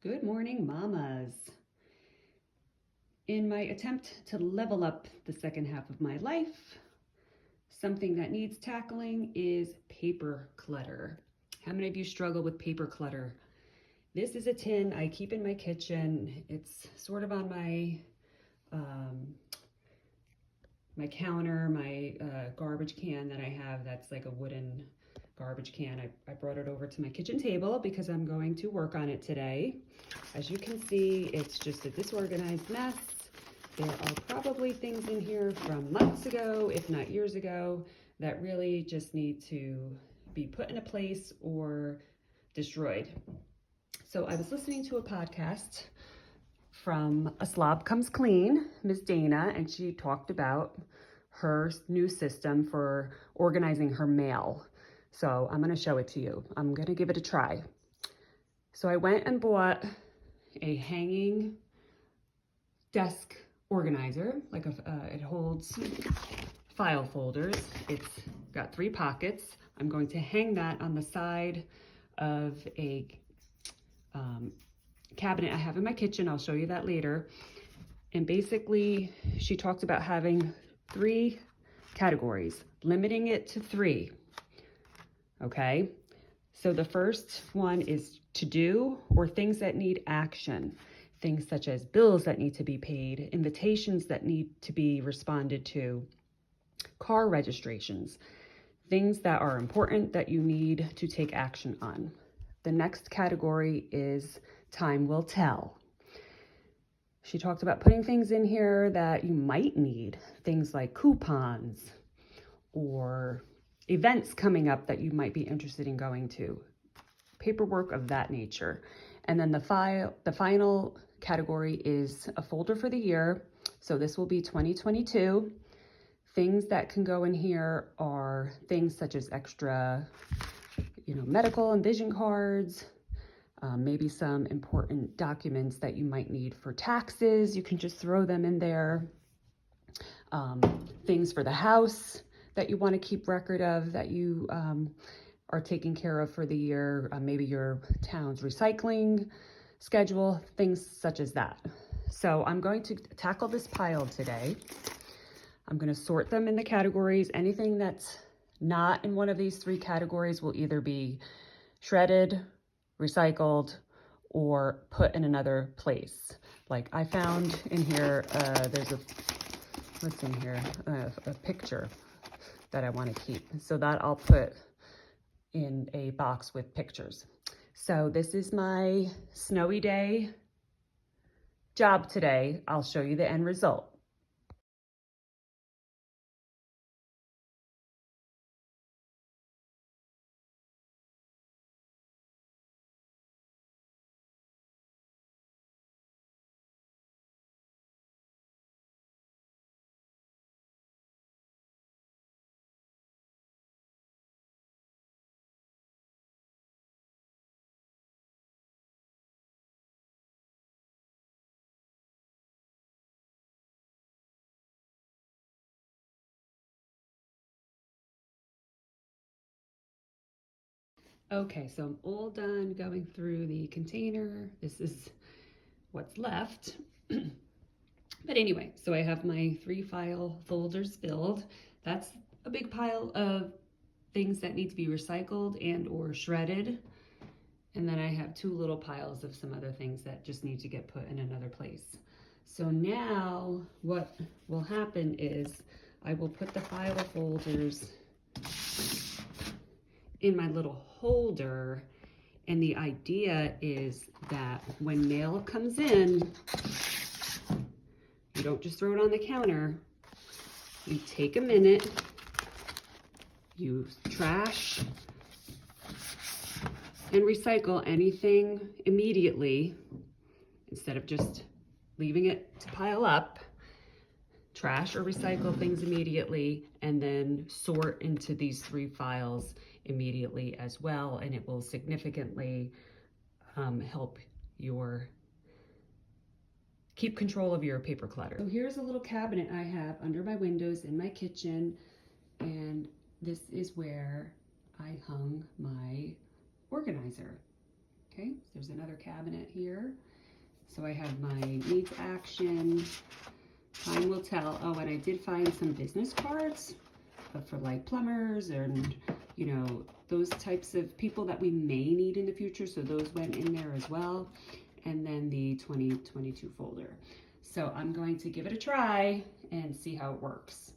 Good morning, mamas. In my attempt to level up the second half of my life, something that needs tackling is paper clutter. How many of you struggle with paper clutter? This is a tin I keep in my kitchen. It's sort of on my counter, my garbage can that I have that's like a wooden garbage can. I brought it over to my kitchen table because I'm going to work on it today. As you can see, it's just a disorganized mess. There are probably things in here from months ago, if not years ago, that really just need to be put in a place or destroyed. So I was listening to a podcast from A Slob Comes Clean, Miss Dana, and she talked about her new system for organizing her mail. So I'm gonna show it to you. I'm gonna give it a try. So I went and bought a hanging desk organizer, like it holds file folders. It's got 3 pockets. I'm going to hang that on the side of a cabinet I have in my kitchen. I'll show you that later. And basically, she talked about having 3 categories, limiting it to 3. Okay, so the first one is to do or things that need action. Things such as bills that need to be paid, invitations that need to be responded to, car registrations, things that are important that you need to take action on. The next category is time will tell. She talked about putting things in here that you might need, things like coupons or events coming up that you might be interested in going to, paperwork of that nature. And then the final category is a folder for the year. So this will be 2022. Things that can go in here are things such as extra, medical and vision cards, maybe some important documents that you might need for taxes. You can just throw them in there. Things for the house that you want to keep record of that you are taking care of for the year, maybe your town's recycling schedule, things such as that. So I'm going to tackle this pile today. I'm going to sort them in the categories. Anything that's not in one of these 3 categories will either be shredded, recycled, or put in another place. Like I found in here, there's what's in here? A picture that I want to keep. So that I'll put in a box with pictures. So this is my snowy day job today. I'll show you the end result. Okay, so I'm all done going through the container. This is what's left. But anyway, so I have my 3 file folders filled. That's a big pile of things that need to be recycled and or shredded. And then I have 2 little piles of some other things that just need to get put in another place. So now what will happen is I will put the file folders in my little holder, and the idea is that when mail comes in, you don't just throw it on the counter. You take a minute, you trash and recycle anything immediately instead of just leaving it to pile up. Trash or recycle things immediately, and then sort into these 3 files immediately as well, and it will significantly help your keep control of your paper clutter. So here's a little cabinet I have under my windows in my kitchen, and this is where I hung my organizer. Okay, there's another cabinet here. So I have my needs action, time will tell. Oh, and I did find some business cards, but for like plumbers and, you know, those types of people that we may need in the future. So those went in there as well. And then the 2022 folder. So I'm going to give it a try and see how it works.